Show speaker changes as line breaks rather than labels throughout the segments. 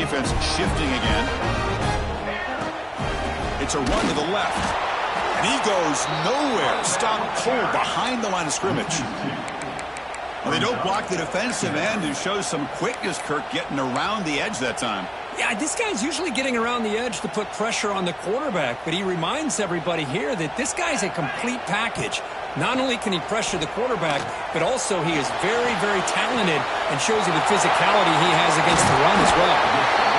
defense shifting again. It's a run to the left. And he goes nowhere. Stop cold behind the line of scrimmage. Well, they don't block the defensive end and show some quickness, Kirk, getting around the edge that time.
Yeah, this guy's usually getting around the edge to put pressure on the quarterback, but he reminds everybody here that this guy's a complete package. Not only can he pressure the quarterback, but also he is very, very talented and shows you the physicality he has against the run as well.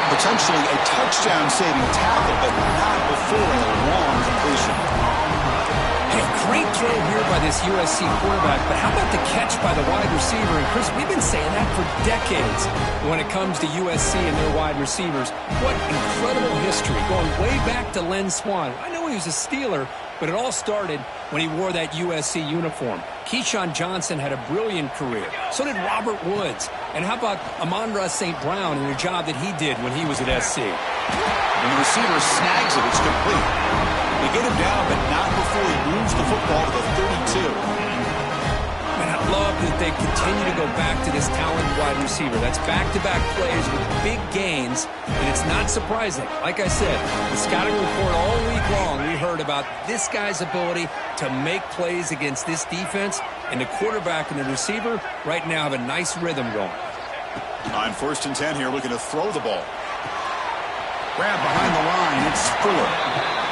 Potentially a touchdown-saving tackle, but not before a long completion.
Hey, great throw here by this USC quarterback, but how about the catch by the wide receiver? And Chris, we've been saying that for decades when it comes to USC and their wide receivers. What incredible history, going way back to Len Swan. I know he was a Steeler, but it all started when he wore that USC uniform. Keyshawn Johnson had a brilliant career. So did Robert Woods. And how about Amon-Ra St. Brown and the job that he did when he was at SC?
When the receiver snags it, it's complete. They get him down, but not before he moves the football to the 32.
And I love that they continue to go back to this talented wide receiver. That's back-to-back plays with big gains, and it's not surprising. Like I said, the scouting report all week long, we heard about this guy's ability to make plays against this defense, and the quarterback and the receiver right now have a nice rhythm going.
On 1st and 10 here, looking to throw the ball. Grab behind the line, it's Fuller.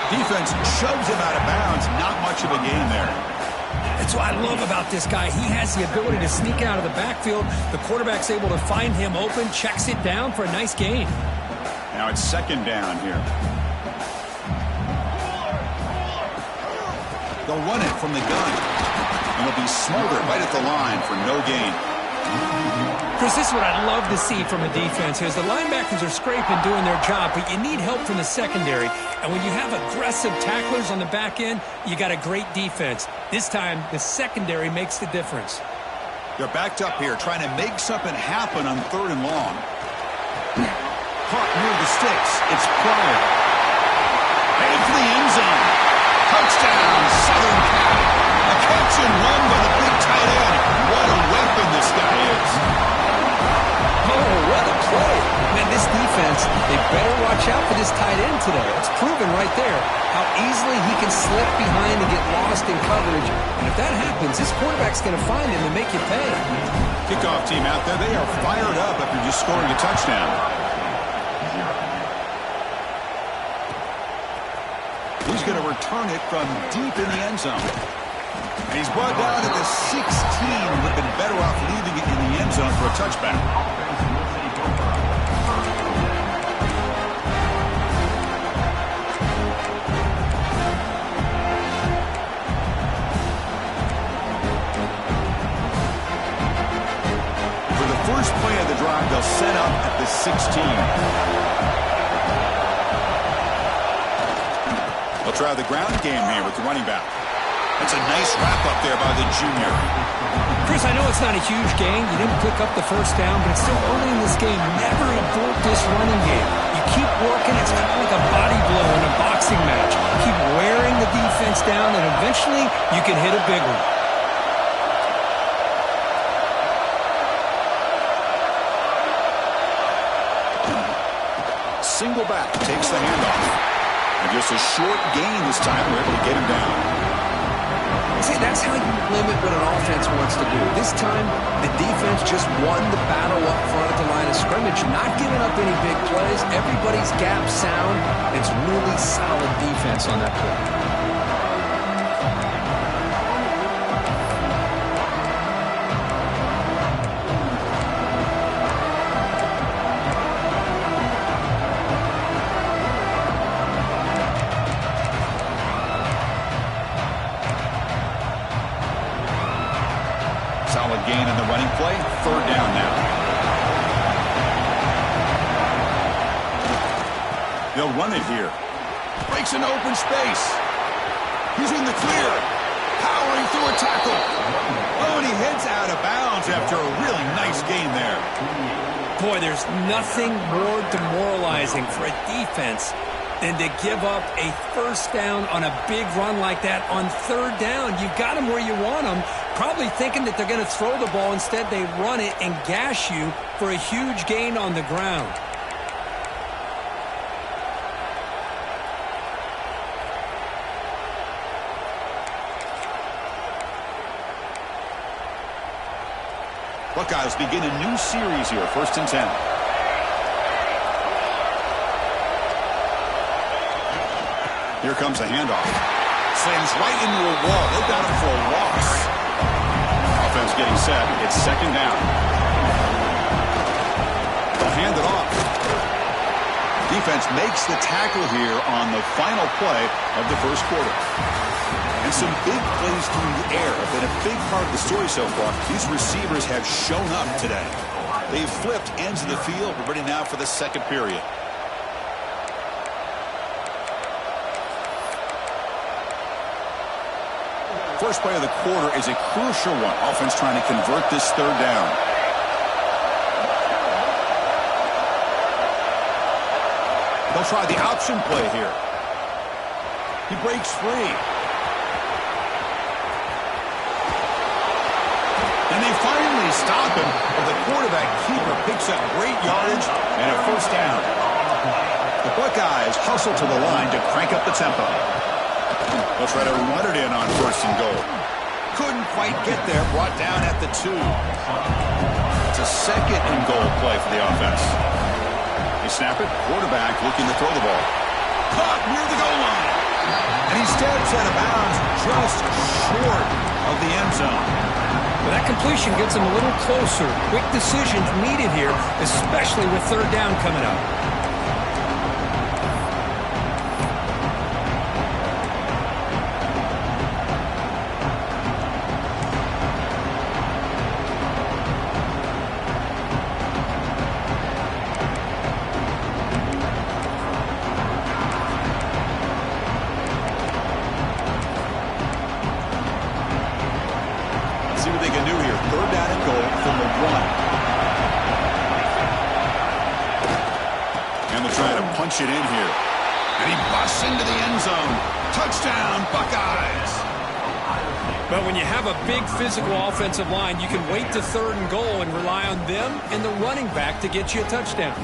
Defense shoves him out of bounds. Not much of a gain there.
That's what I love about this guy. He has the ability to sneak out of the backfield. The quarterback's able to find him open, checks it down for a nice gain.
Now it's 2nd down here. They'll run it from the gun. And it'll be smothered right at the line for no gain.
Chris, this is what I love to see from a defense is the linebackers are scraping, doing their job, but you need help from the secondary. And when you have aggressive tacklers on the back end, you got a great defense. This time, the secondary makes the difference.
They're backed up here, trying to make something happen on 3rd and long. Caught near the sticks. It's Pryor. Headed for the end zone. Touchdown, Southern Cal. A catch and run by the big tight end. What a weapon this guy is.
Oh, what a play. Man, this defense, they better watch out for this tight end today. It's proven right there how easily he can slip behind and get lost in coverage. And if that happens, this quarterback's going to find him and make you pay.
Kickoff team out there, they are fired up after just scoring a touchdown. He's going to return it from deep in the end zone. And he's brought down at the 16. Would have been better off leaving it in the end zone for a touchback. For the first play of the drive, they'll set up at the 16. They'll try the ground game here with the running back. That's a nice wrap-up there by the junior.
Chris, I know it's not a huge gain. You didn't pick up the first down, but it's still early in this game. Never abort this running game. You keep working. It's kind of like a body blow in a boxing match. Keep wearing the defense down, and eventually you can hit a big one.
Single back takes the handoff. And just a short gain this time. We're able to get him down.
See, that's how you limit what an offense wants to do. This time, the defense just won the battle up front at the line of scrimmage, not giving up any big plays. Everybody's gap sound. It's really solid defense on that play.
Solid gain in the running play. 3rd down now. They'll run it here. Breaks an open space. He's in the clear. Powering through a tackle. Oh, and he heads out of bounds after a really nice gain there.
Boy, there's nothing more demoralizing for a defense than to give up a first down on a big run like that on 3rd down. You've got them where you want them, probably thinking that they're going to throw the ball. Instead, they run it and gash you for a huge gain on the ground.
Buckeyes begin a new series here, 1st and 10. Here comes the handoff. Slams right into a wall. They've got him for a loss. Offense getting set. It's 2nd down. They'll hand it off. Defense makes the tackle here on the final play of the 1st quarter. And some big plays through the air have been a big part of the story so far. These receivers have shown up today. They've flipped ends of the field. We're ready now for the 2nd period. First play of the quarter is a crucial one. Offense trying to convert this 3rd down. They'll try the option play here. He breaks free. And they finally stop him, but the quarterback keeper picks up great yardage and a 1st down. The Buckeyes hustle to the line to crank up the tempo. They'll try to run it in on 1st and goal. Couldn't quite get there, brought down at the 2. It's a 2nd and goal play for the offense. They snap it, quarterback looking to throw the ball. Caught near the goal line. And he steps out of bounds just short of the end zone.
Well, that completion gets him a little closer. Quick decisions needed here, especially with 3rd down coming up.
See what they can do here. 3rd down and goal from the 1. And they're trying to punch it in here. And he busts into the end zone. Touchdown, Buckeyes.
But when you have a big physical offensive line, you can wait to 3rd and goal and rely on them and the running back to get you a touchdown.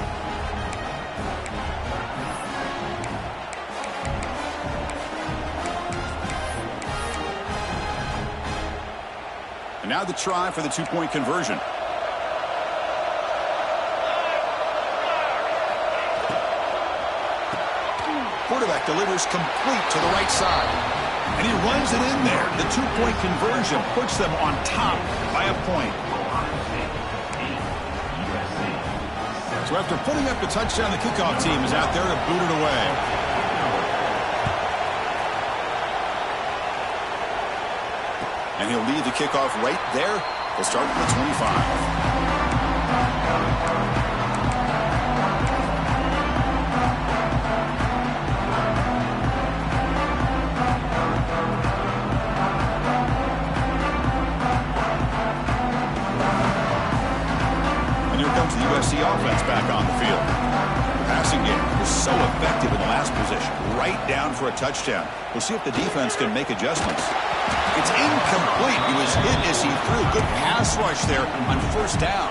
And now the try for the 2-point conversion. Quarterback delivers complete to the right side. And he runs it in there. The 2-point conversion puts them on top by a point. So after putting up the touchdown, the kickoff team is out there to boot it away. And he'll lead the kickoff right there. They'll start from the 25. And here comes the USC offense back on the field. The passing game was so effective in the last position. Right down for a touchdown. We'll see if the defense can make adjustments. It's incomplete. He was hit as he threw. Good pass rush there on 1st down.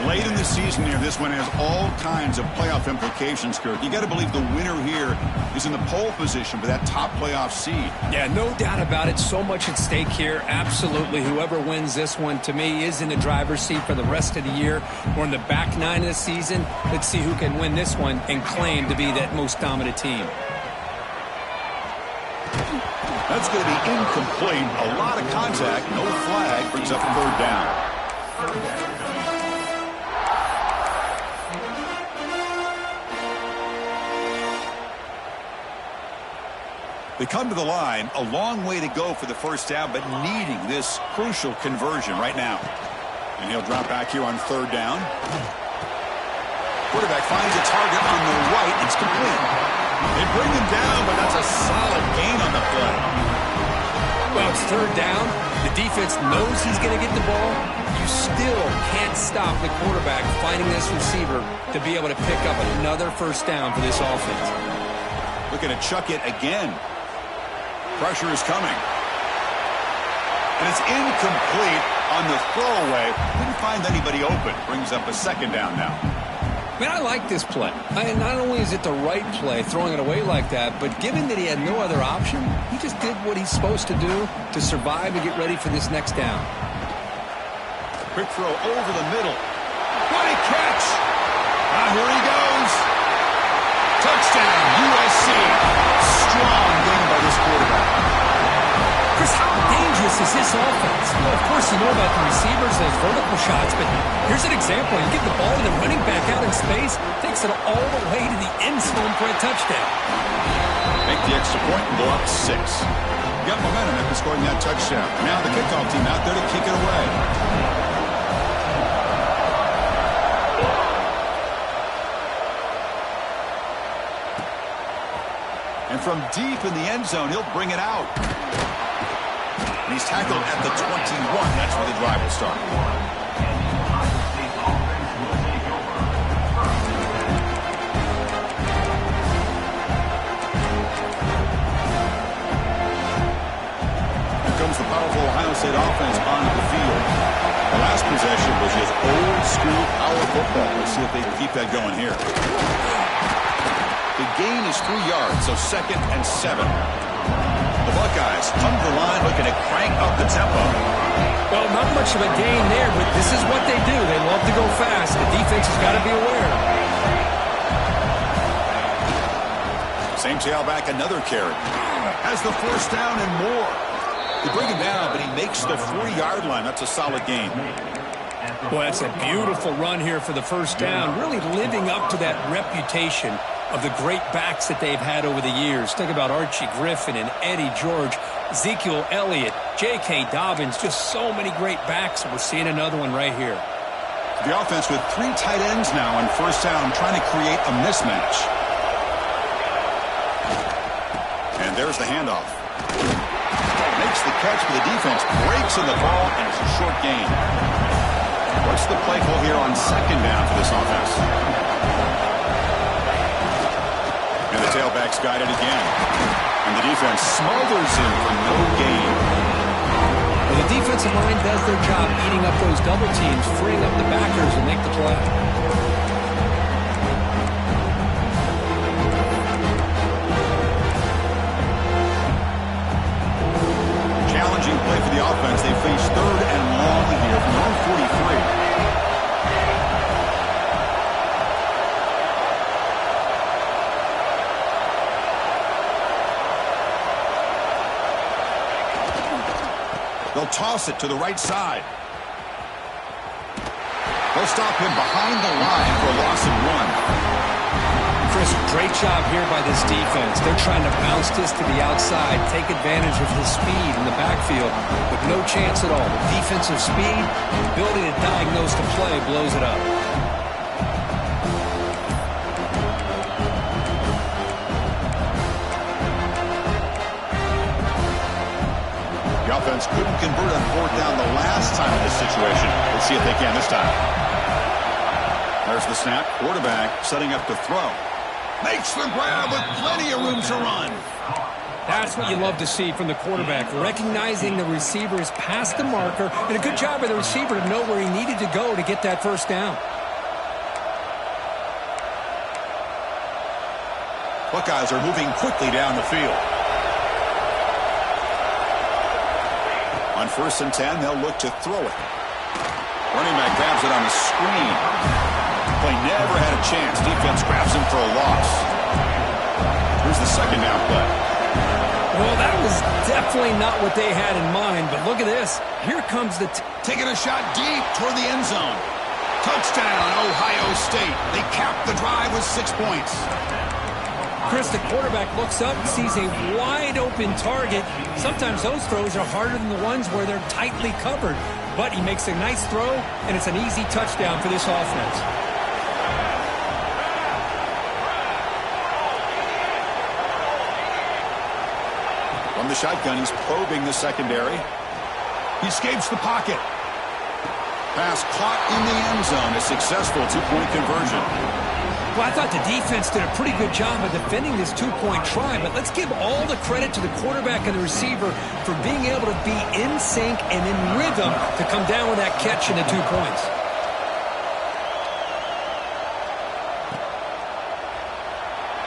Late in the season here, this one has all kinds of playoff implications, Kirk. You got to believe the winner here is in the pole position for that top playoff seed.
Yeah, no doubt about it. So much at stake here. Absolutely. Whoever wins this one, to me, is in the driver's seat for the rest of the year. We're in the back 9 of the season. Let's see who can win this one and claim to be that most dominant team.
That's going to be incomplete. A lot of contact. No flag. Brings up 3rd down. They come to the line. A long way to go for the 1st down, but needing this crucial conversion right now. And he'll drop back here on 3rd down. Quarterback finds a target on the right. It's complete. They bring him down, but that's a solid gain on the play.
Well, it's 3rd down. The defense knows he's going to get the ball. You still can't stop the quarterback finding this receiver to be able to pick up another 1st down for this offense.
Looking to chuck it again. Pressure is coming. And it's incomplete on the throwaway. Couldn't find anybody open. Brings up a 2nd down now.
Man, I like this play. Not only is it the right play, throwing it away like that, but given that he had no other option, he just did what he's supposed to do to survive and get ready for this next down.
Quick throw over the middle. What a catch! Here he goes. Touchdown, USC. Strong game by this quarterback.
Chris, how dangerous is this offense? Well, of course, you know about the receivers, those vertical shots, but here's an example. You get the ball to the running back out in space, takes it all the way to the end zone for a touchdown.
Make the extra point and go up 6. Got momentum after scoring that touchdown. Now the kickoff team out there to kick it away. And from deep in the end zone, he'll bring it out. And he's tackled at the 21. That's where the drive will start. Here comes the powerful Ohio State offense onto the field. The last possession was just old school power football. Let's see if they can keep that going here. The gain is 3 yards, so 2nd and 7. The Buckeyes come to the line looking to crank up the tempo.
Well, not much of a gain there, but this is what they do. They love to go fast. The defense has got to be aware.
Same tailback, another carry. Has the first down and more. They bring him down, but he makes the 40-yard line. That's a solid gain.
Well, that's a beautiful run here for the first down, really living up to that reputation of the great backs that they've had over the years. Think about Archie Griffin and Eddie George, Ezekiel Elliott, J.K. Dobbins, just so many great backs, and we're seeing another one right here.
The offense with 3 tight ends now on first down, trying to create a mismatch. And there's the handoff. Makes the catch, but the defense breaks in the ball, and it's a short gain. What's the play call here on 2nd down for this offense? And the tailback's got it again. And the defense smothers him for no gain.
Well, the defensive line does their job eating up those double teams, freeing up the backers to make the play.
Challenging play for the offense. They face 3rd and long here from their own 43. They'll toss it to the right side. They'll stop him behind the line for a loss of 1.
Chris, great job here by this defense. They're trying to bounce this to the outside, take advantage of his speed in the backfield, with no chance at all. The defensive speed, the ability to diagnose the play blows it up.
The offense couldn't convert on 4th down the last time in this situation. Let's see if they can this time. There's the snap. Quarterback setting up to throw. Makes the grab with plenty of room to run.
That's what you love to see from the quarterback, recognizing the receiver is past the marker, and a good job by the receiver to know where he needed to go to get that first down.
Buckeyes are moving quickly down the field. On 1st and 10, they'll look to throw it. Running back grabs it on the screen. Play never had a chance. Defense grabs him for a loss. Here's the 2nd down play.
Well, that was definitely not what they had in mind, but look at this. Here comes the...
Taking a shot deep toward the end zone. Touchdown, Ohio State. They cap the drive with 6 points.
Chris, the quarterback looks up, sees a wide-open target. Sometimes those throws are harder than the ones where they're tightly covered. But he makes a nice throw, and it's an easy touchdown for this offense.
From the shotgun, he's probing the secondary. He escapes the pocket. Pass caught in the end zone. A successful 2-point conversion.
Well, I thought the defense did a pretty good job of defending this 2-point try, but let's give all the credit to the quarterback and the receiver for being able to be in sync and in rhythm to come down with that catch and the 2 points.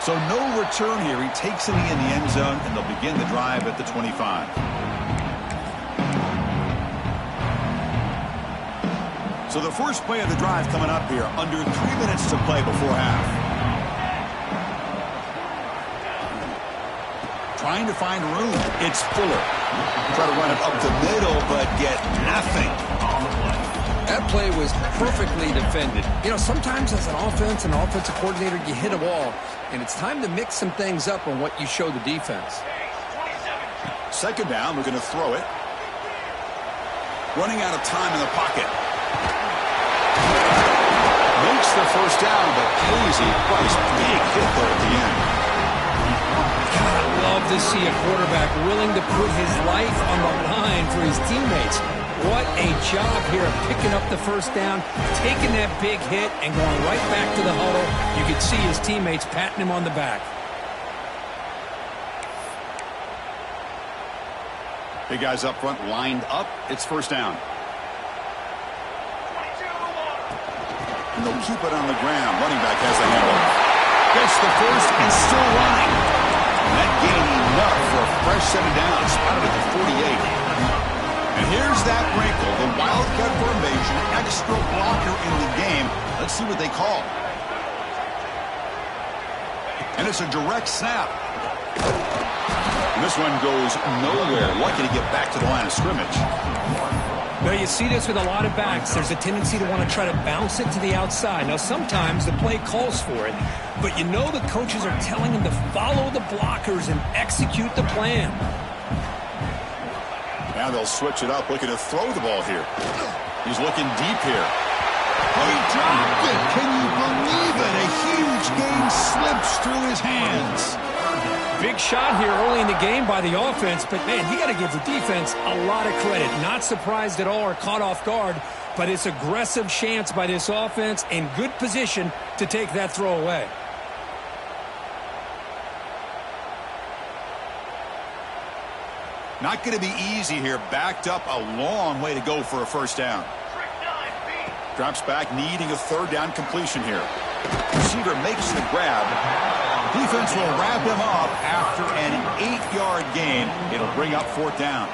So no return here. He takes it in the end zone, and they'll begin the drive at the 25. So the first play of the drive coming up here, under 3 minutes to play before half. Trying to find room. It's Fuller. Try to run it up the middle, but get nothing.
That play was perfectly defended. You know, sometimes as an offensive coordinator, you hit a wall, and it's time to mix some things up on what you show the defense.
Second down, we're going to throw it. Running out of time in the pocket. Makes the first down, but pays a price. Big hit there at the end.
God, I love to see a quarterback willing to put his life on the line for his teammates. What a job here of picking up the first down, taking that big hit, and going right back to the huddle. You could see his teammates patting him on the back.
Big guys up front lined up. It's first down. And they'll keep it on the ground. Running back has the handle. Gets the first and still running. And that gained enough for a fresh set of downs. Spotted at the 48. And here's that wrinkle. The wildcat formation, extra blocker in the game. Let's see what they call. And it's a direct snap. And this one goes nowhere. Lucky to get back to the line of scrimmage.
Well, you see this with a lot of backs. There's a tendency to want to try to bounce it to the outside. Now, sometimes the play calls for it, but you know the coaches are telling them to follow the blockers and execute the plan.
Now they'll switch it up, looking to throw the ball here. He's looking deep here. He dropped it. Can you believe it? A huge game slips through his hands.
Big shot here early in the game by the offense, but, man, you got to give the defense a lot of credit. Not surprised at all or caught off guard, but it's aggressive chance by this offense in good position to take that throw away.
Not going to be easy here. Backed up a long way to go for a first down. Drops back, needing a third down completion here. Receiver makes the grab. Defense will wrap him up after an 8-yard gain. It'll bring up fourth down.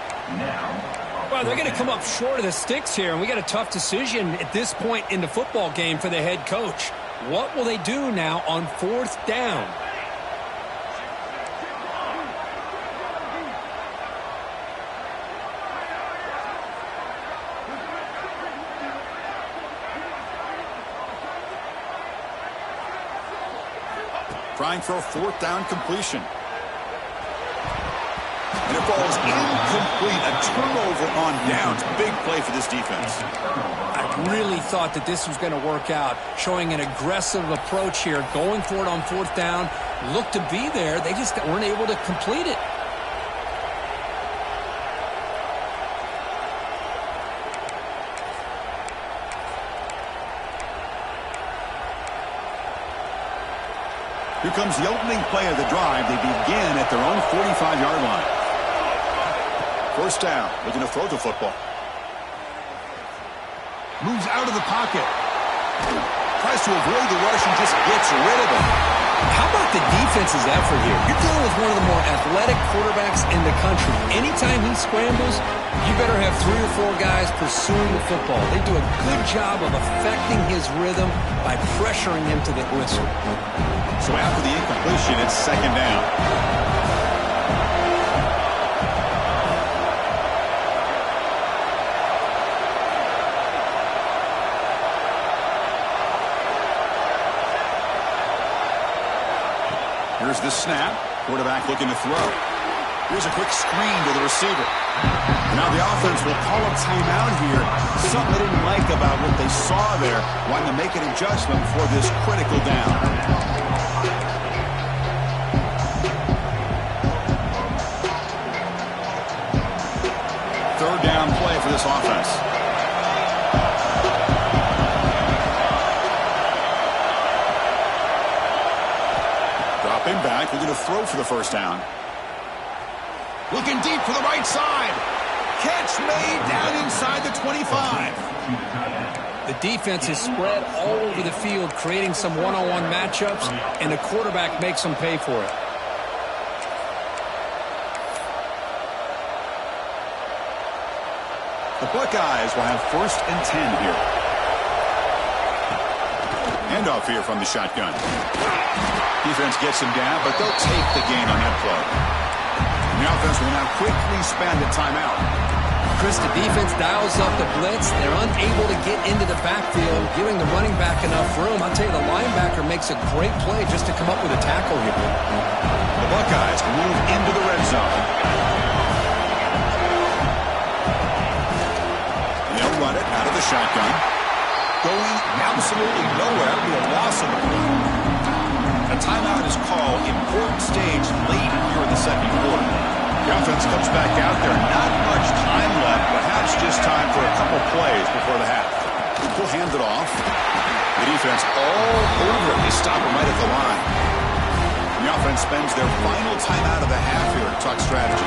Well, they're going to come up short of the sticks here, and we got a tough decision at this point in the football game for the head coach. What will they do now on fourth down?
Trying for a fourth down completion. And it falls incomplete. A turnover on downs. Big play for this defense.
I really thought that this was going to work out. Showing an aggressive approach here. Going for it on fourth down. Looked to be there. They just weren't able to complete it.
Here comes the opening play of the drive. They begin at their own 45-yard line. First down, looking to throw the football. Moves out of the pocket. Tries to avoid the rush and just gets rid of it.
How about the defense's effort here? You're dealing with one of the more athletic quarterbacks in the country. Anytime he scrambles, you better have 3 or 4 guys pursuing the football. They do a good job of affecting his rhythm by pressuring him to the whistle.
So after the incompletion, it's second down. Here's the snap. Quarterback looking to throw. Here's a quick screen to the receiver. Now the offense will call a timeout here. Something they didn't like about what they saw there. Wanting to make an adjustment for this critical down. Third down play for this offense. Dropping back, we're going to throw for the first down. Looking deep for the right side. Catch made down inside the 25.
The defense is spread all over the field, creating some one-on-one matchups, and the quarterback makes them pay for it.
The Buckeyes will have 1st and 10 here. Handoff here from the shotgun. Defense gets him down, but they'll take the gain on that play. And the offense will now quickly spend a timeout.
Chris, the defense dials up the blitz. They're unable to get into the backfield, giving the running back enough room. I'll tell you, the linebacker makes a great play just to come up with a tackle here.
The Buckeyes move into the red zone. They'll run it out of the shotgun. Going absolutely nowhere. It'll be a loss of the play. A timeout is called. Important stage late here in the second quarter. The offense comes back out there. Not much time left. Perhaps just time for a couple plays before the half. We'll hand it off. The defense all over it. They stop him right at the line. The offense spends their final timeout of the half here to talk strategy.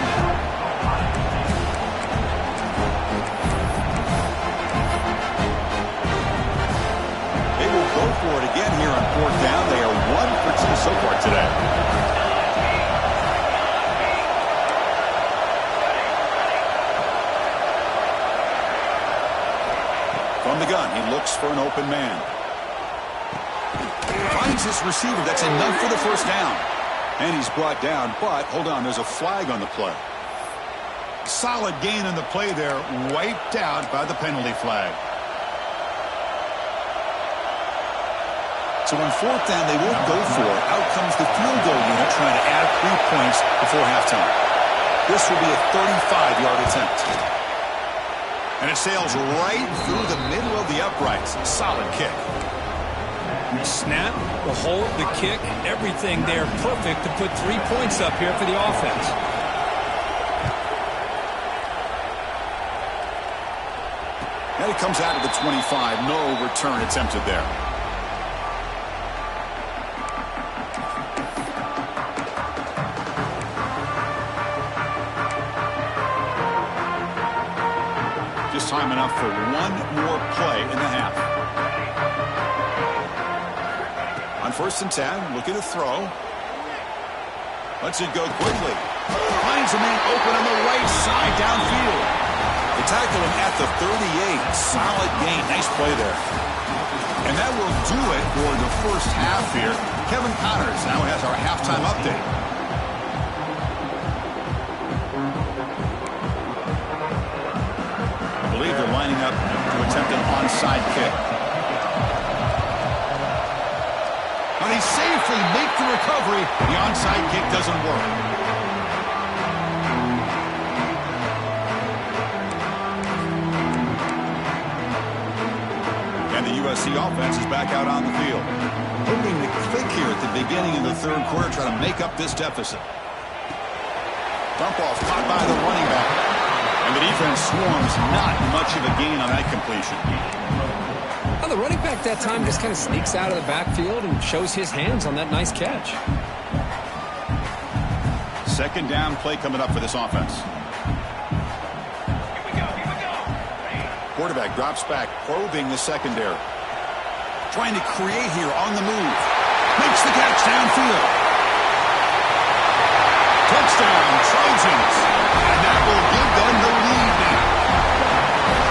They will go for it again here on fourth down. They are 1 for 2 so far today. From the gun, he looks for an open man. Finds his receiver. That's enough for the first down. And he's brought down, but hold on, there's a flag on the play. Solid gain on the play there, wiped out by the penalty flag. So on fourth down, they won't go for it. Out comes the field goal unit trying to add 3 points before halftime. This will be a 35-yard attempt. And it sails right through the middle of the uprights. Solid kick.
The snap, the hold, the kick, everything there perfect to put 3 points up here for the offense.
And it comes out of the 25. No return attempted there. Just time enough for one more play in the half. On 1st and 10, looking to throw. Lets it go quickly. Finds a man open on the right side downfield. They tackle him at the 38. Solid gain. Nice play there. And that will do it for the first half here. Kevin Connors now has our halftime update. I believe they're lining up to attempt an onside kick. But they safely make the recovery. The onside kick doesn't work. And the USC offense is back out on the field. Hoping to click here at the beginning of the third quarter, trying to make up this deficit. Dump off caught by the running back. And the defense swarms. Not much of a gain on that completion.
Well, the running back that time just kind of sneaks out of the backfield and shows his hands on that nice catch.
Second down play coming up for this offense. Quarterback drops back, probing the secondary. Trying to create here on the move. Makes the catch downfield. Touchdown, Trojans. And that will give them the lead now.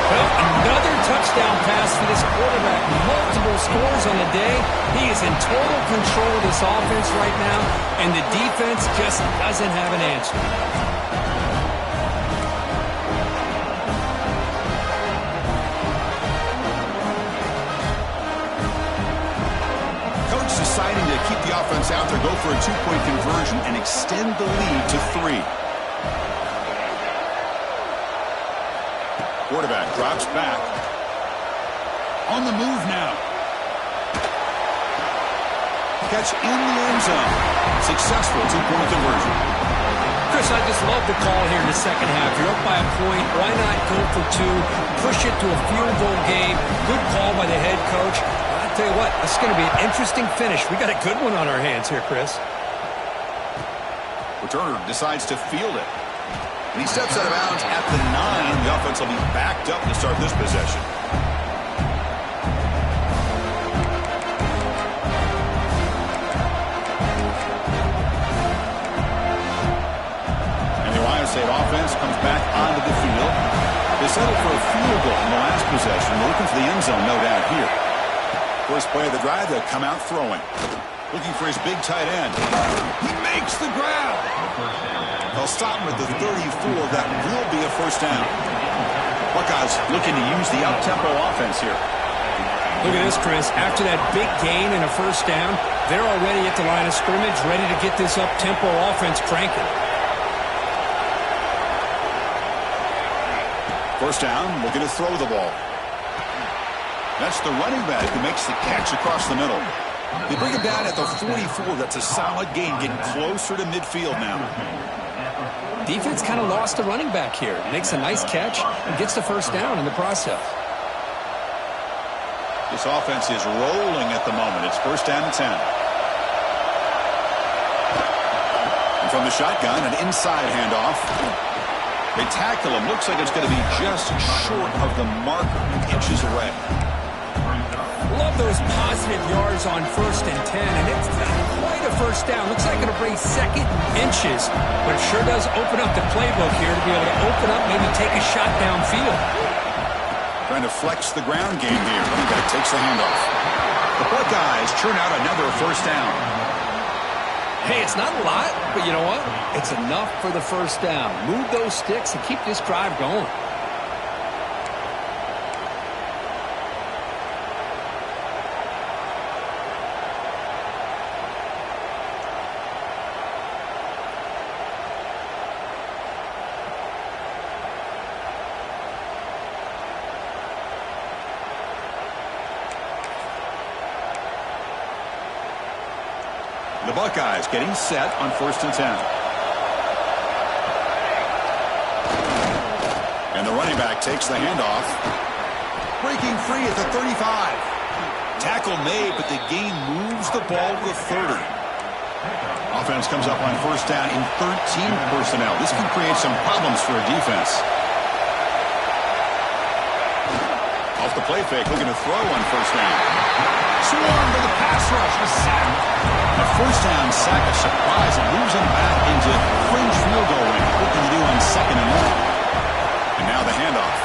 Well, another touchdown pass for this quarterback. Multiple scores on the day. He is in total control of this offense right now, and the defense just doesn't have an answer.
Coach deciding to keep the offense out there, go for a 2-point conversion, and extend the lead to 3. Quarterback drops back. On the move now. Catch in the end zone. Successful 2-point conversion.
Chris, I just love the call here in the second half. You're up by a point. Why not go for 2? Push it to a field goal game. Good call by the head coach. I'll tell you what, this is going to be an interesting finish. We got a good one on our hands here, Chris.
Returner decides to field it. And he steps out of bounds at the 9. The offense will be backed up to start this possession. And the Ohio State offense comes back onto the field. They settled for a field goal in the last possession. They're looking for the end zone, no doubt, here. First play of the drive, they'll come out throwing. Looking for his big tight end. He makes the grab. They'll stop him at the 34. That will be a first down. Buckeyes looking to use the up-tempo offense here.
Look at this, Chris. After that big gain and a first down, they're already at the line of scrimmage, ready to get this up-tempo offense cranking.
First down, looking to throw the ball. That's the running back who makes the catch across the middle. They bring him down at the 44. That's a solid gain, getting closer to midfield now.
Defense kind of lost the running back here. Makes a nice catch and gets the first down in the process.
This offense is rolling at the moment. It's first down and 10. And from the shotgun, an inside handoff. They tackle him. Looks like it's going to be just short of the marker, inches away.
Love those positive yards on 1st and 10, and it's not quite a first down. Looks like it'll bring second inches, but it sure does open up the playbook here to be able to open up, maybe take a shot downfield.
Trying to flex the ground game here. Running back takes the handoff. The Buckeyes churn out another first down.
Hey, it's not a lot, but you know what? It's enough for the first down. Move those sticks and keep this drive going.
The Buckeyes getting set on 1st and 10. And the running back takes the handoff. Breaking free at the 35. Tackle made, but the gain moves the ball to the 30. Offense comes up on first down in 13 personnel. This can create some problems for a defense. Off the play fake, looking to throw on first down. Swarm to the pass rush, a sack. A first down sack, a surprise. It moves him back into fringe field goal range. What can you do on 2nd and 1? And now the handoff.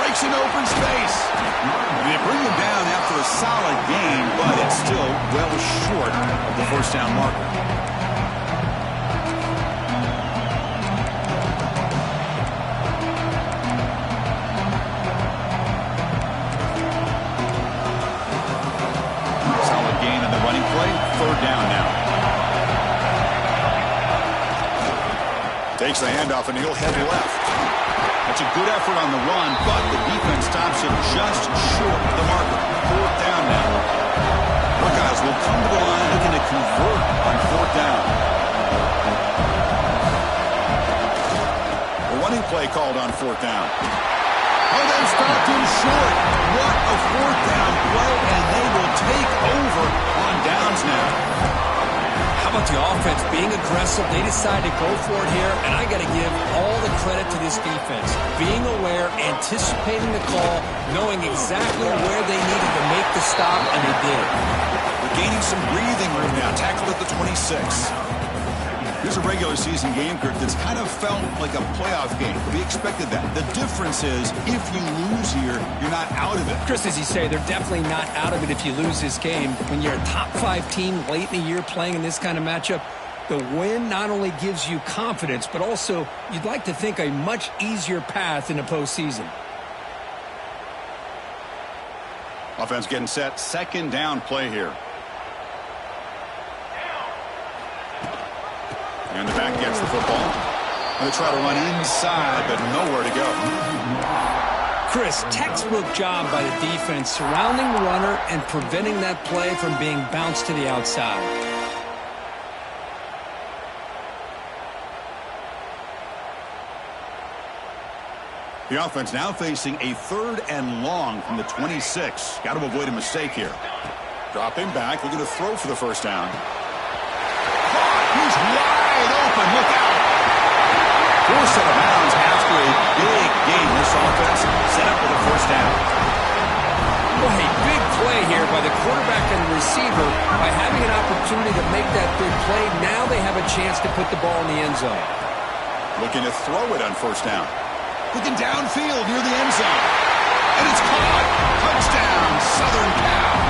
Breaks an open space. And they bring him down after a solid gain, but it's still well short of the first down marker. Third down now. Takes the handoff and he'll head left. That's a good effort on the run, but the defense stops him just short of the marker. 4th down now. Buckeyes will come to the line looking to convert on 4th down. A running play called on 4th down. Oh, they stopped him short. What a 4th down play, and they will take over on downs now.
How about the offense being aggressive? They decide to go for it here, and I got to give all the credit to this defense. Being aware, anticipating the call, knowing exactly where they needed to make the stop, and they did it.
They're gaining some breathing room now. Tackled at the 26. Here's a regular season game, Kurt, that's kind of felt like a playoff game. We expected that. The difference is, if you lose here, you're not out of it.
Chris, as you say, they're definitely not out of it if you lose this game. When you're a top-5 team late in the year playing in this kind of matchup, the win not only gives you confidence, but also you'd like to think a much easier path in the postseason.
Offense getting set. 2nd down play here. And the back gets the football. Going to try to run inside, but nowhere to go.
Chris, textbook job by the defense surrounding the runner and preventing that play from being bounced to the outside.
The offense now facing a 3rd and long from the 26. Got to avoid a mistake here. Dropping back, looking to throw for the first down. He's wide open. Look out. Forced out of bounds after a big gain. This offense set up with a first down.
Well, a big play here by the quarterback and the receiver. By having an opportunity to make that big play, now they have a chance to put the ball in the end zone.
Looking to throw it on first down. Looking downfield near the end zone. And it's caught. Touchdown, Southern Cal.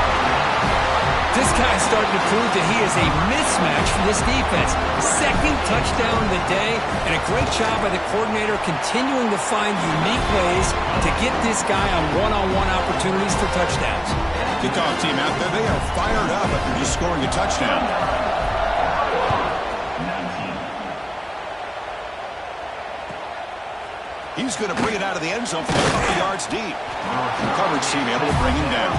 starting to prove that he is a mismatch for this defense. Second touchdown of the day, and a great job by the coordinator continuing to find unique ways to get this guy on one-on-one opportunities for touchdowns.
Kickoff team out there, they are fired up after just scoring a touchdown. He's going to bring it out of the end zone from a couple yards deep. The coverage team able to bring him down.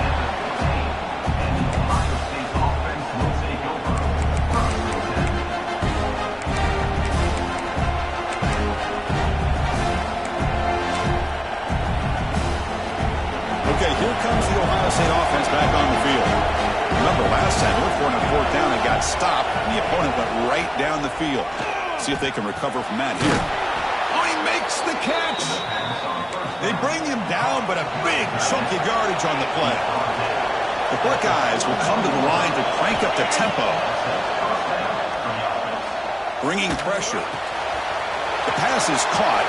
Okay, here comes the Ohio State offense back on the field. Remember, last time they went for it on fourth down and got stopped, and the opponent went right down the field. See if they can recover from that here. Oh, he makes the catch. They bring him down, but a big chunk of yardage on the play. The Buckeyes will come to the line to crank up the tempo. Bringing pressure. The pass is caught.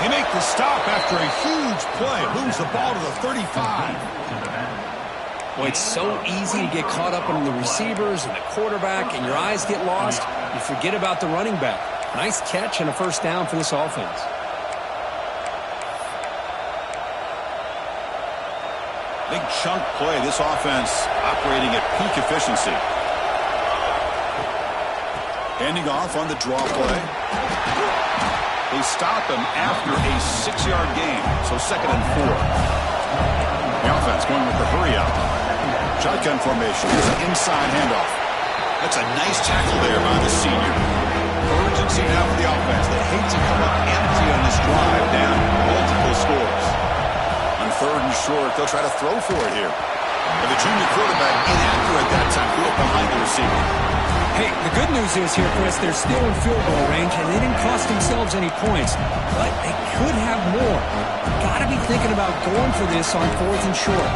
They make the stop after a huge play. Moves the ball to the 35.
Well, it's so easy to get caught up on the receivers and the quarterback, and your eyes get lost. You forget about the running back. Nice catch and a first down for this offense.
Big chunk play. This offense operating at peak efficiency. Handing off on the draw play. They stop him after a 6-yard gain, so 2nd and 4. The offense going with the hurry up. Shotgun formation. Here's an inside handoff. That's a nice tackle there by the senior. Urgency now for the offense. They hate to come up empty on this drive, down multiple scores. On 3rd and short, they'll try to throw for it here. But the junior quarterback inaccurate that time. Threw it behind the receiver.
Hey, the good news is here, Chris, they're still in field goal range, and they didn't cost themselves any points. But they could have more. Got to be thinking about going for this on 4th and short.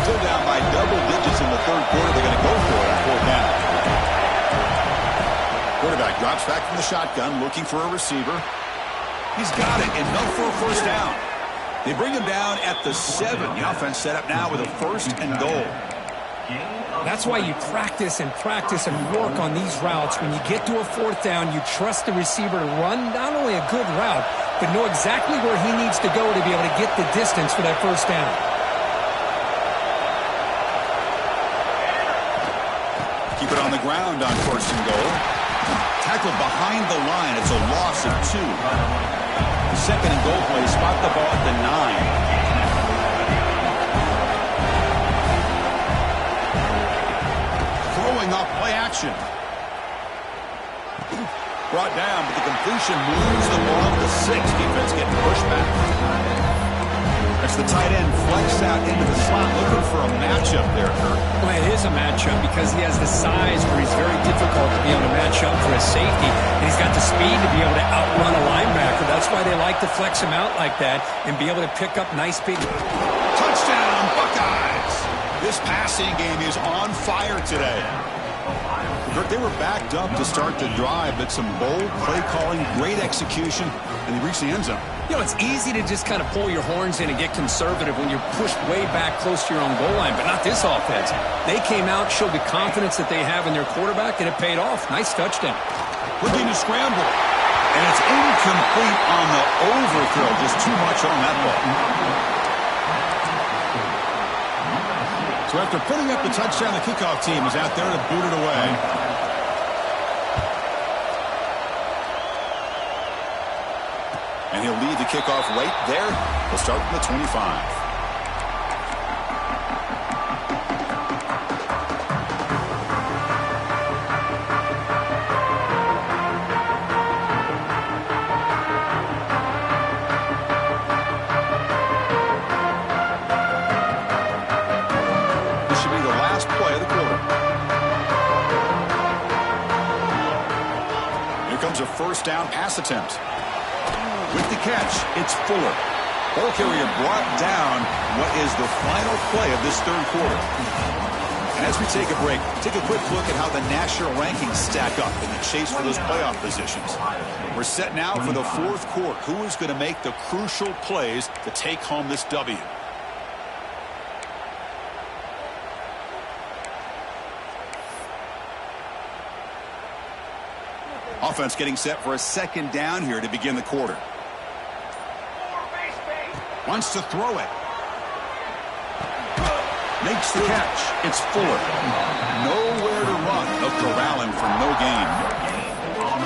Still down by double digits in the 3rd quarter. They're going to go for it on 4th down. Quarterback drops back from the shotgun, looking for a receiver. He's got it, enough for a first down. They bring him down at the 7. The offense set up now with a 1st and goal.
That's why you practice and work on these routes. When you get to a 4th down, you trust the receiver to run not only a good route, but know exactly where he needs to go to be able to get the distance for that first down.
Keep it on the ground on 1st and goal. Tackled behind the line. It's a loss of 2. 2nd and goal play. Spot the ball at the 9. Throwing off play action. Brought down, but the completion moves the ball to the 6. Defense getting pushed back. That's the tight end flexed out into the slot, looking for a matchup there, Kurt.
Well, it is a matchup because he has the size where he's very difficult to be able to match up for a safety, and he's got the speed to be able to outrun a linebacker. That's why they like to flex him out like that and be able to pick up nice big...
Touchdown, Buckeyes! This passing game is on fire today. Kurt, they were backed up to start the drive, but some bold play calling, great execution, and they reached the end zone.
You know, it's easy to just kind of pull your horns in and get conservative when you're pushed way back close to your own goal line, but not this offense. They came out, showed the confidence that they have in their quarterback, and it paid off. Nice touchdown.
Looking to scramble, and it's incomplete on the overthrow. Just too much on that ball. So after putting up the touchdown, the kickoff team is out there to boot it away. And he'll lead the kickoff right there. He'll start from the 25. This should be the last play of the quarter. Here comes a first down pass attempt. With the catch, it's Fuller. Ball carrier brought down what is the final play of this 3rd quarter. And As we take a break, take a quick look at how the national rankings stack up in the chase for those playoff positions. We're set now for the fourth quarter. Who is going to make the crucial plays to take home this W? Offense getting set for a second down here to begin the quarter. Wants to throw it. Makes the catch. It's Fuller. Nowhere to run. No corralling for no gain.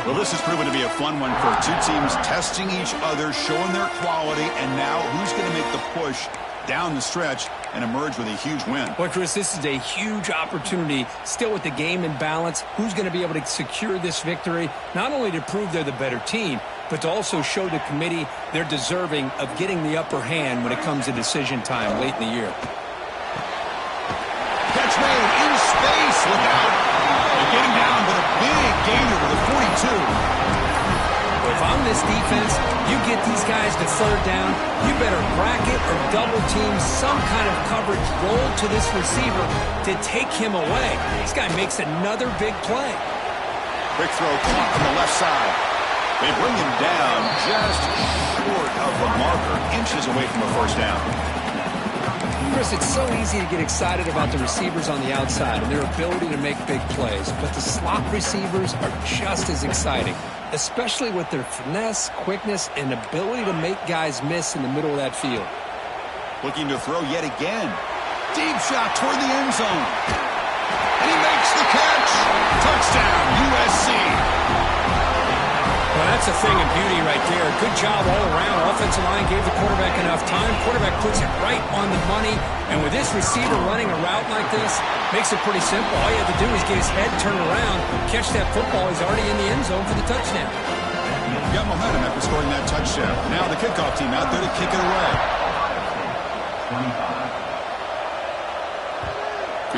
Well, this has proven to be a fun one for two teams testing each other, showing their quality, and now who's going to make the push down the stretch and emerge with a huge win.
Boy, Chris, this is a huge opportunity. Still with the game in balance, who's going to be able to secure this victory, not only to prove they're the better team, but to also show the committee they're deserving of getting the upper hand when it comes to decision time late in the year.
Catch made in space. Look out. They're getting down, but a big gainer to the 42.
If I'm this defense, you get these guys to third down, you better bracket or double team some kind of coverage roll to this receiver to take him away. This guy makes another big play.
Quick throw caught from the left side. They bring him down just short of the marker, inches away from a first down.
Chris, it's so easy to get excited about the receivers on the outside and their ability to make big plays, but the slot receivers are just as exciting, especially with their finesse, quickness, and ability to make guys miss in the middle of that field.
Looking to throw yet again. Deep shot toward the end zone. And he makes the catch. Touchdown, USC.
Well, that's a thing of beauty right there. Good job all around. Offensive line gave the quarterback enough time. Quarterback puts it right on the money. And with this receiver running a route like this, makes it pretty simple. All you have to do is get his head turned around, catch that football. He's already in the end zone for the touchdown.
Got momentum after scoring that touchdown. Now the kickoff team out there to kick it away.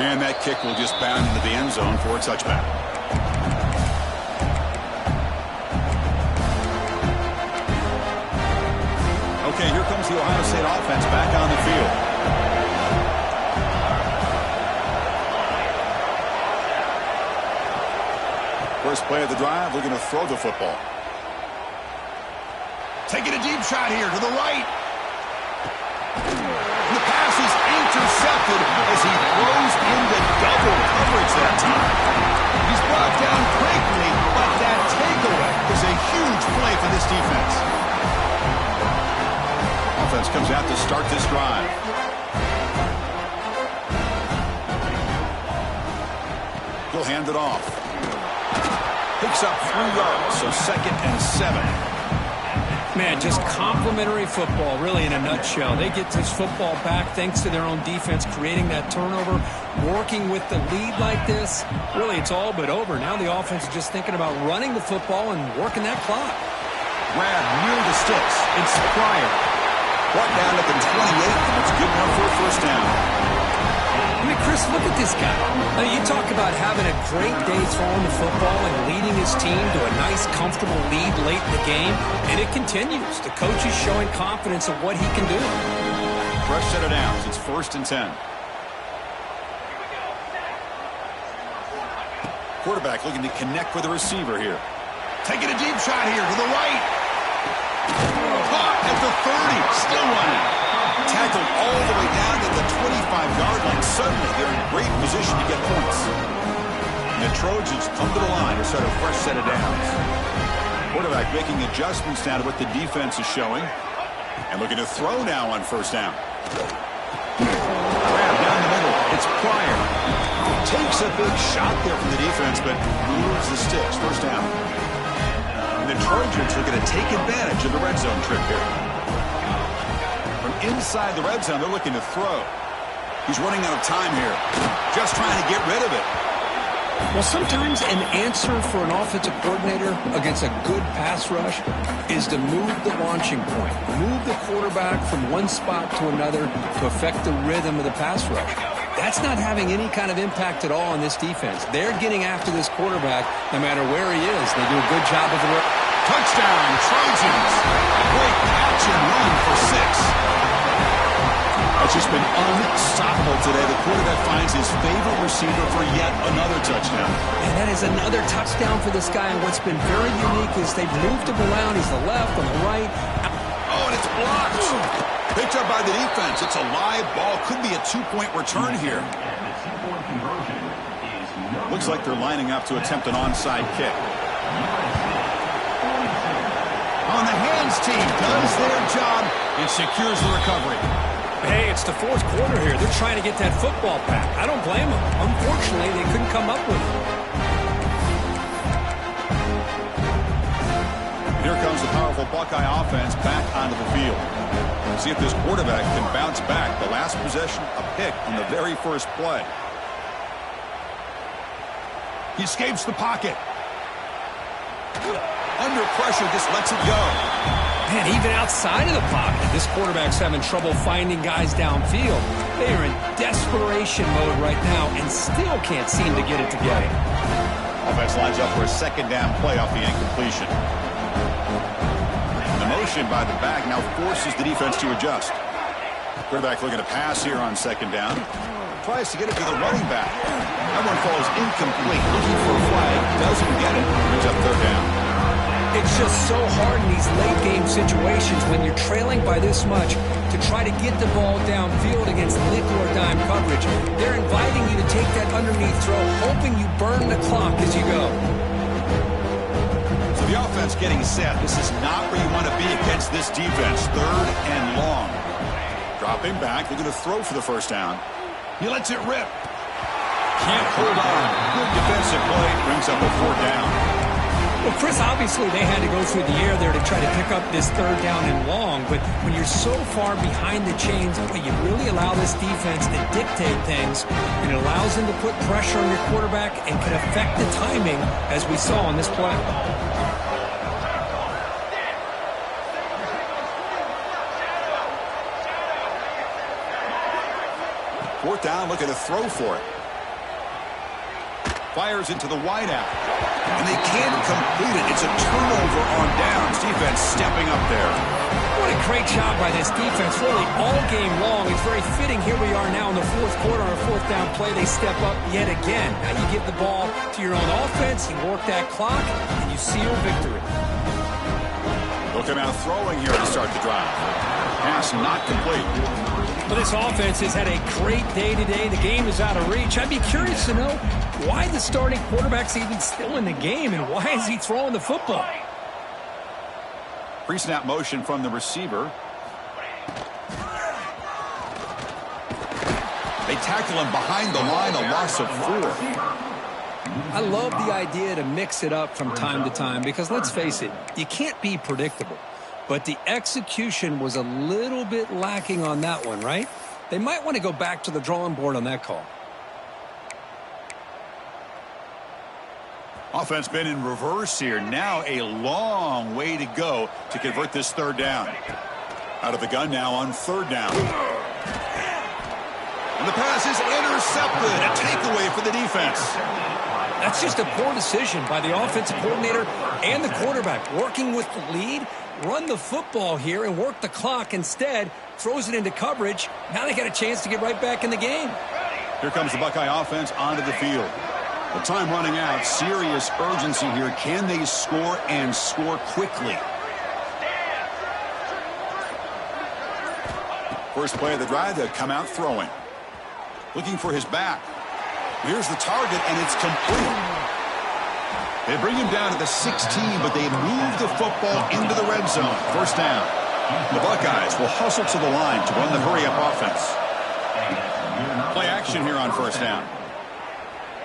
And that kick will just bound into the end zone for a touchback. Okay, here comes the Ohio State offense back on the field. First play of the drive, looking to throw the football. Taking a deep shot here to the right. The pass is intercepted as he throws into double coverage that time. He's brought down quickly, but that takeaway is a huge play for this defense. Offense comes out to start this drive. He'll hand it off. Picks up 3 yards, so 2nd and 7.
Man, just complimentary football, really, in a nutshell. They get this football back thanks to their own defense, creating that turnover, working with the lead like this. Really, it's all but over. Now the offense is just thinking about running the football and working that clock.
Grab near the sticks. It's Pryor. Brought down at the 28, and it's good enough for a first down.
I mean, Chris, look at this guy. I mean, you talk about having a great day throwing the football and leading his team to a nice, comfortable lead late in the game, and it continues. The coach is showing confidence of what he can do.
Fresh set of downs. It's 1st and 10. Quarterback looking to connect with the receiver here. Taking a deep shot here to the right. Caught at the 30. Still running. Tackled all the way down to the 25-yard line. Suddenly, they're in great position to get points. And the Trojans come to the line to start a fresh set of downs. Quarterback making adjustments now to what the defense is showing. And looking to throw now on first down. Grab down the middle. It's Pryor. Takes a big shot there from the defense, but moves the sticks. First down. And the Trojans are going to take advantage of the red zone trip here. From inside the red zone, they're looking to throw. He's running out of time here. Just trying to get rid of it.
Well, sometimes an answer for an offensive coordinator against a good pass rush is to move the launching point, move the quarterback from one spot to another to affect the rhythm of the pass rush. That's not having any kind of impact at all on this defense. They're getting after this quarterback no matter where he is. They do a good job of it.
Touchdown, Trojans. Great catch and run for 6. It's just been unstoppable today. The quarterback finds his favorite receiver for yet another touchdown.
And that is another touchdown for this guy. And what's been very unique is they've moved him around. He's the left, on the right.
Oh, and it's blocked. Picked up by the defense. It's a live ball. Could be a two-point return here. Looks like they're lining up to attempt an onside kick. On the hands team does their job and secures the recovery.
Hey, it's the fourth quarter here. They're trying to get that football back. I don't blame them. Unfortunately, they couldn't come up with it.
Here comes the powerful Buckeye offense back onto the field. See if this quarterback can bounce back. The last possession, a pick on the very first play. He escapes the pocket. Under pressure, just lets it go.
Man, even outside of the pocket, this quarterback's having trouble finding guys downfield. They are in desperation mode right now and still can't seem to get it together.
Offense lines up for a second down play off the incompletion. The motion by the back now forces the defense to adjust. Quarterback looking to pass here on second down. Tries to get it to the running back. That one falls incomplete. Looking for a flag. Doesn't get it. Brings up third down.
It's just so hard in these late-game situations when you're trailing by this much to try to get the ball downfield against nickel or dime coverage. They're inviting you to take that underneath throw, hoping you burn the clock as you go.
So the offense getting set. This is not where you want to be against this defense. Third and long. Dropping back. They're going to throw for the first down. He lets it rip. Can't hold on. Good defensive play. Brings up a fourth down.
Well, Chris, obviously they had to go through the air there to try to pick up this third down and long, but when you're so far behind the chains, you really allow this defense to dictate things, and it allows them to put pressure on your quarterback and can affect the timing, as we saw on this play.
Fourth down, looking to throw for it. Fires into the wideout. And they can't complete it. It's a turnover on downs. Defense stepping up there.
What a great job by this defense, really all game long. It's very fitting. Here we are now in the fourth quarter on a fourth down play. They step up yet again. Now you give the ball to your own offense, you work that clock, and you seal victory.
They'll come out throwing here to start the drive. Pass not complete.
Well, this offense has had a great day today. The game is out of reach. I'd be curious to know why the starting quarterback's even still in the game, and why is he throwing the football?
Pre-snap motion from the receiver. They tackle him behind the line, a loss of 4.
I love the idea to mix it up from time to time because, let's face it, you can't be predictable. But the execution was a little bit lacking on that one, right? They might want to go back to the drawing board on that call.
Offense been in reverse here. Now a long way to go to convert this third down. Out of the gun now on third down. And the pass is intercepted. A takeaway for the defense.
That's just a poor decision by the offensive coordinator and the quarterback. Working with the lead, run the football here and work the clock. Instead, throws it into coverage. Now they got a chance to get right back in the game.
Here comes the Buckeye offense onto the field. The time running out. Serious urgency here. Can they score and score quickly? First play of the drive, they'll come out throwing. Looking for his back. Here's the target, and it's complete. They bring him down to the 16, but they move the football into the red zone. First down. The Buckeyes will hustle to the line to run the hurry-up offense. Play action here on first down.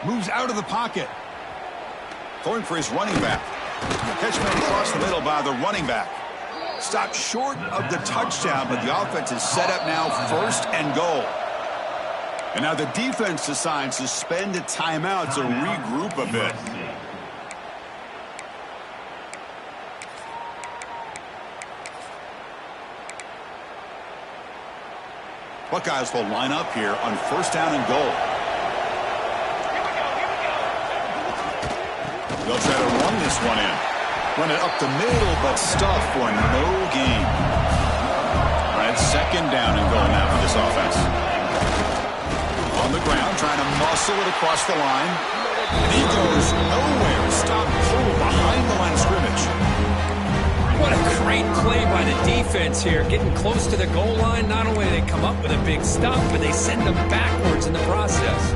Moves out of the pocket. Throwing for his running back. Catch made across the middle by the running back. Stopped short of the touchdown, but the offense is set up now first and goal. And now the defense decides to spend a timeout to regroup a bit. Buckeyes will line up here on first down and goal. They'll try to run this one in. Run it up the middle, but stuffed for no gain. It's second down and goal now for this offense. On the ground, trying to muscle it across the line. And he goes nowhere. Stop cold behind the line of scrimmage.
What a great play by the defense here. Getting close to the goal line, not only do they come up with a big stop, but they send them backwards in the process.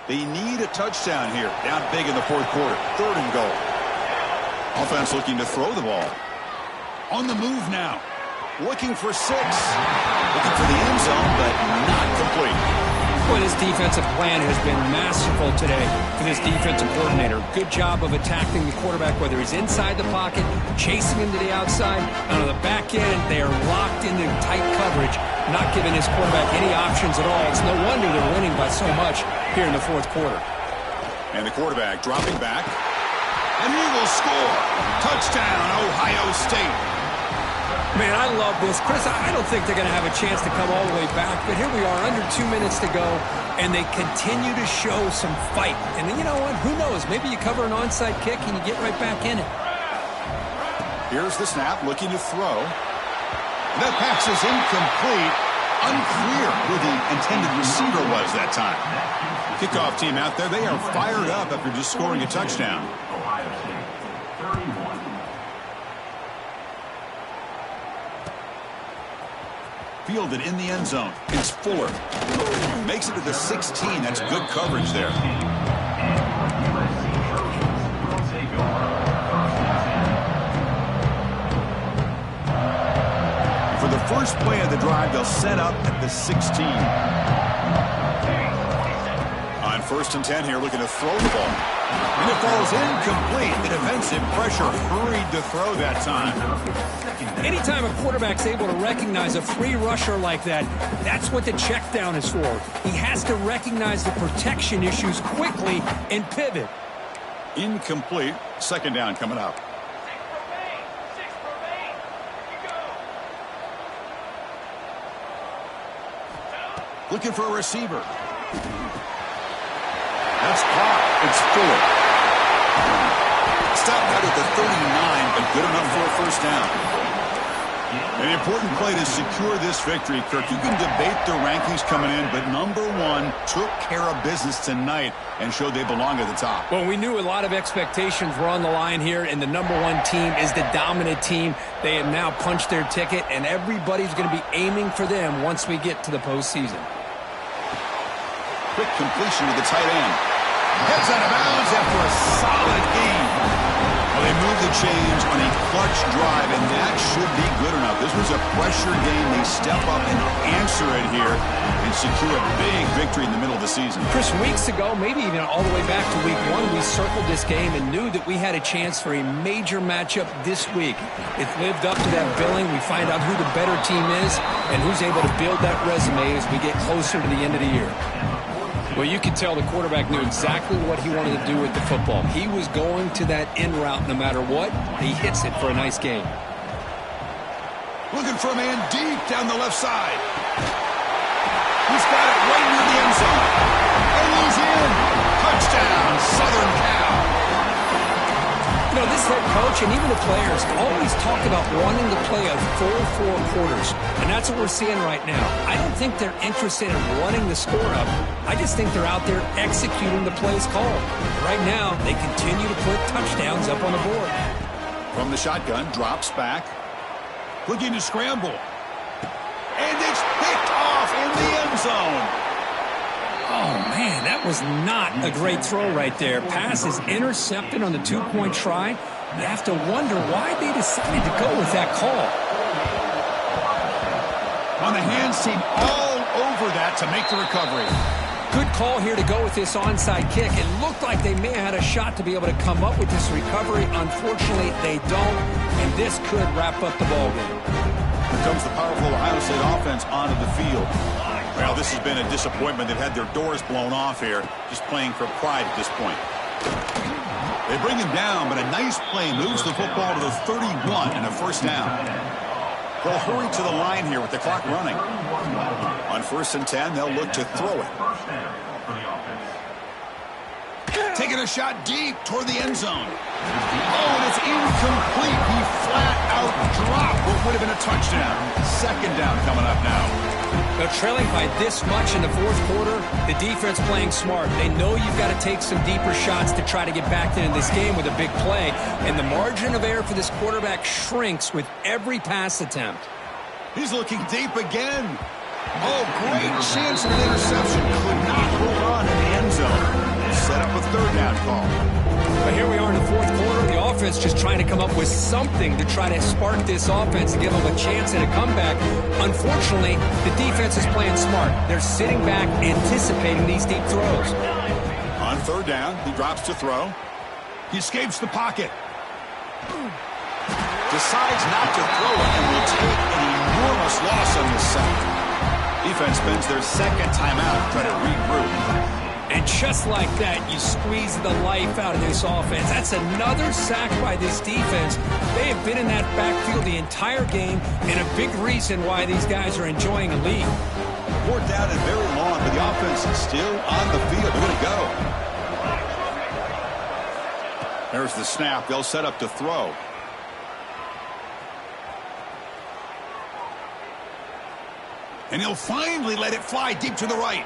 They need a touchdown here. Down big in the fourth quarter. Third and goal. Offense looking to throw the ball. On the move now. Looking for 6. Looking for the end zone, but not complete.
Well, his defensive plan has been masterful today for this defensive coordinator. Good job of attacking the quarterback, whether he's inside the pocket, chasing him to the outside. And on the back end, they are locked into tight coverage, not giving his quarterback any options at all. It's no wonder they're winning by so much here in the fourth quarter.
And the quarterback dropping back. And he will score. Touchdown, Ohio State.
Man, I love this. Chris, I don't think they're going to have a chance to come all the way back, but here we are, under 2 minutes to go, and they continue to show some fight. And you know what? Who knows? Maybe you cover an onside kick and you get right back in it.
Here's the snap, looking to throw. That pass is incomplete. Unclear who the intended receiver was that time. Kickoff team out there, they are fired up after just scoring a touchdown. Fielded in the end zone. It's Fuller. Makes it to the 16. That's good coverage there. For the first play of the drive, they'll set up at the 16. On 1st and 10 here, looking to throw the ball. And it falls incomplete. The defensive pressure hurried to throw that time.
Anytime a quarterback's able to recognize a free rusher like that, that's what the check down is for. He has to recognize the protection issues quickly and pivot.
Incomplete. Second down coming up. Looking for a receiver. That's caught. It's Fuller. Stopped out at the 39, but good enough for a first down. An important play to secure this victory, Kirk. You can debate the rankings coming in, but number 1 took care of business tonight and showed they belong at the top.
Well, we knew a lot of expectations were on the line here, and the number 1 team is the dominant team. They have now punched their ticket, and everybody's going to be aiming for them once we get to the postseason.
Quick completion to the tight end. Heads out of bounds after a solid game. Well, they moved the chains on a clutch drive, and that should be good enough. This was a pressure game. They step up and answer it here and secure a big victory in the middle of the season.
Chris, weeks ago, maybe even all the way back to week 1, we circled this game and knew that we had a chance for a major matchup this week. It lived up to that billing. We find out who the better team is and who's able to build that resume as we get closer to the end of the year. Well, you could tell the quarterback knew exactly what he wanted to do with the football. He was going to that in route no matter what. He hits it for a nice game.
Looking for a man deep down the left side. He's got it right near the end zone. And he's in. Touchdown, Southern Cal.
You know, this head coach and even the players always talk about wanting to play a full 4 quarters, and that's what we're seeing right now. I don't think they're interested in running the score up. I just think they're out there executing the plays called. Right now, they continue to put touchdowns up on the board.
From the shotgun, drops back. Looking to scramble. And it's picked off in the end zone.
Oh, man, that was not a great throw right there. Pass is intercepted on the 2-point try. You have to wonder why they decided to go with that call.
On the hands team all over that to make the recovery.
Good call here to go with this onside kick. It looked like they may have had a shot to be able to come up with this recovery. Unfortunately, they don't, and this could wrap up the ballgame.
Here comes the powerful Ohio State offense onto the field. Well, this has been a disappointment. They've had their doors blown off here, just playing for pride at this point. They bring him down, but a nice play moves the football to the 31 and a first down. They'll hurry to the line here with the clock running. On 1st and 10, they'll look to throw it. Taking a shot deep toward the end zone. Oh, and it's incomplete. He flat out dropped what would have been a touchdown. Second down coming up now.
They're trailing by this much in the fourth quarter. The defense playing smart. They know you've got to take some deeper shots to try to get back into this game with a big play. And the margin of error for this quarterback shrinks with every pass attempt.
He's looking deep again. Oh, great chance of an interception. Could not hold on in the end zone. Set up a third down call.
But here we are in the fourth quarter. The offense just trying to come up with something to try to spark this offense and give them a chance at a comeback. Unfortunately, the defense is playing smart. They're sitting back, anticipating these deep throws.
On third down, he drops to throw. He escapes the pocket. Decides not to throw it and will take an enormous loss on this sack. Defense spends their second timeout to try to regroup.
And just like that, you squeeze the life out of this offense. That's another sack by this defense. They have been in that backfield the entire game, and a big reason why these guys are enjoying a lead.
Fourth down and very long, but the offense is still on the field. They're going to go. There's the snap. They'll set up to throw. And he'll finally let it fly deep to the right.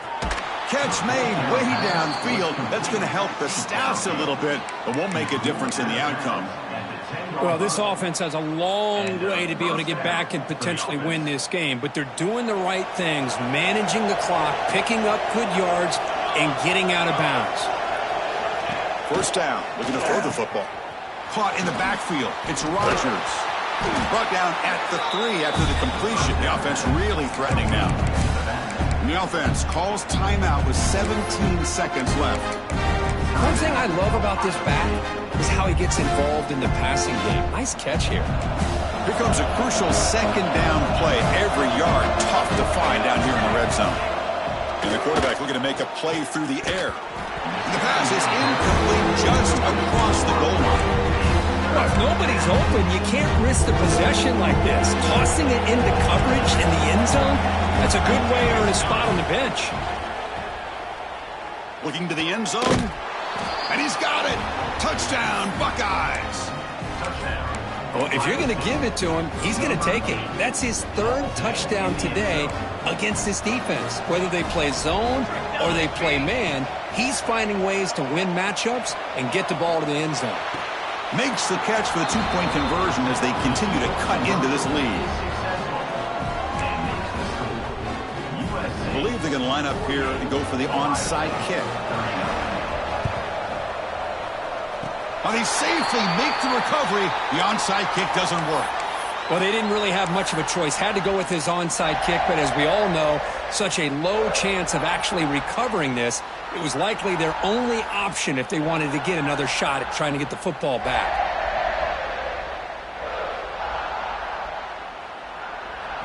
Catch made way downfield. That's going to help the stats a little bit, but won't make a difference in the outcome.
Well, this offense has a long way to be able to get back and potentially win this game, but they're doing the right things, managing the clock, picking up good yards, and getting out of bounds.
First down, looking to throw the football. Caught in the backfield. It's Rodgers. Brought down at the 3 after the completion. The offense really threatening now. And the offense calls timeout with 17 seconds left.
One thing I love about this back is how he gets involved in the passing game. Nice catch here.
Here comes a crucial second down play. Every yard tough to find down here in the red zone. And the quarterback looking to make a play through the air. And the pass is incomplete just across the goal line.
Well, if nobody's open, you can't risk the possession like this. Tossing it into coverage in the end zone, that's a good way to earn a spot on the bench.
Looking to the end zone, and he's got it. Touchdown, Buckeyes.
Well, if you're going to give it to him, he's going to take it. That's his third touchdown today against this defense. Whether they play zone or they play man, he's finding ways to win matchups and get the ball to the end zone.
Makes the catch for the two-point conversion as they continue to cut into this lead. I believe they're going to line up here and go for the onside kick. Well, they safely make the recovery. The onside kick doesn't work.
Well, they didn't really have much of a choice. Had to go with his onside kick, but as we all know, such a low chance of actually recovering this. It was likely their only option if they wanted to get another shot at trying to get the football back.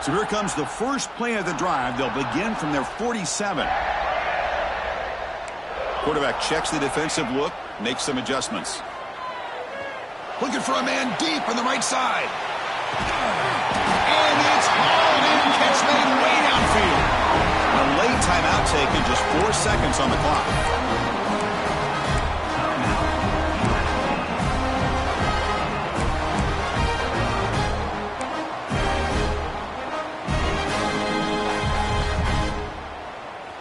So here comes the first play of the drive. They'll begin from their 47. Quarterback checks the defensive look, makes some adjustments. Looking for a man deep on the right side. And it's hauled in. Catch made way downfield. A late timeout taken, just 4 seconds on the clock.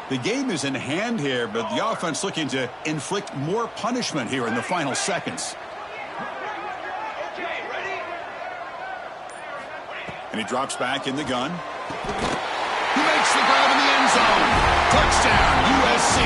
The game is in hand here, but the offense looking to inflict more punishment here in the final seconds. And he drops back in the gun. He makes the grab in the end zone. Touchdown, USC.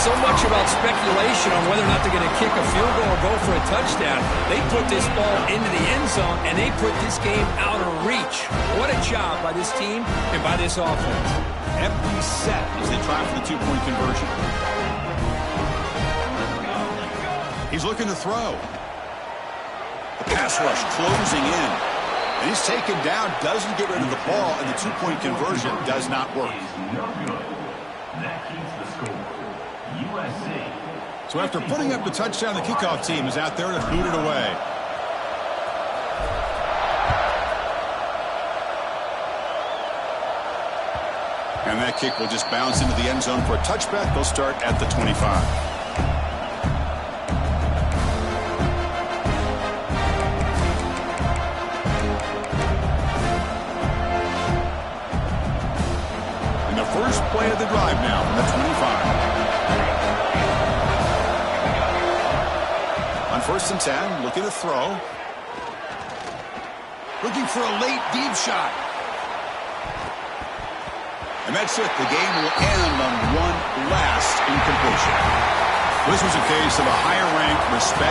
so much about speculation on whether or not they're going to kick a field goal or go for a touchdown. They put this ball into the end zone, and they put this game out of reach. What a job by this team and by this offense.
Empty set as they try for the two-point conversion. He's looking to throw. The pass rush closing in. And he's taken down, doesn't get rid of the ball, and the two-point conversion does not work. So after putting up the touchdown, the kickoff team is out there to boot it away. And that kick will just bounce into the end zone for a touchback. They'll start at the 25. First play of the drive now from the 25. On 1st and 10, looking to throw. Looking for a late deep shot. And that's it. The game will end on one last incompletion. This was a case of a higher ranked respect.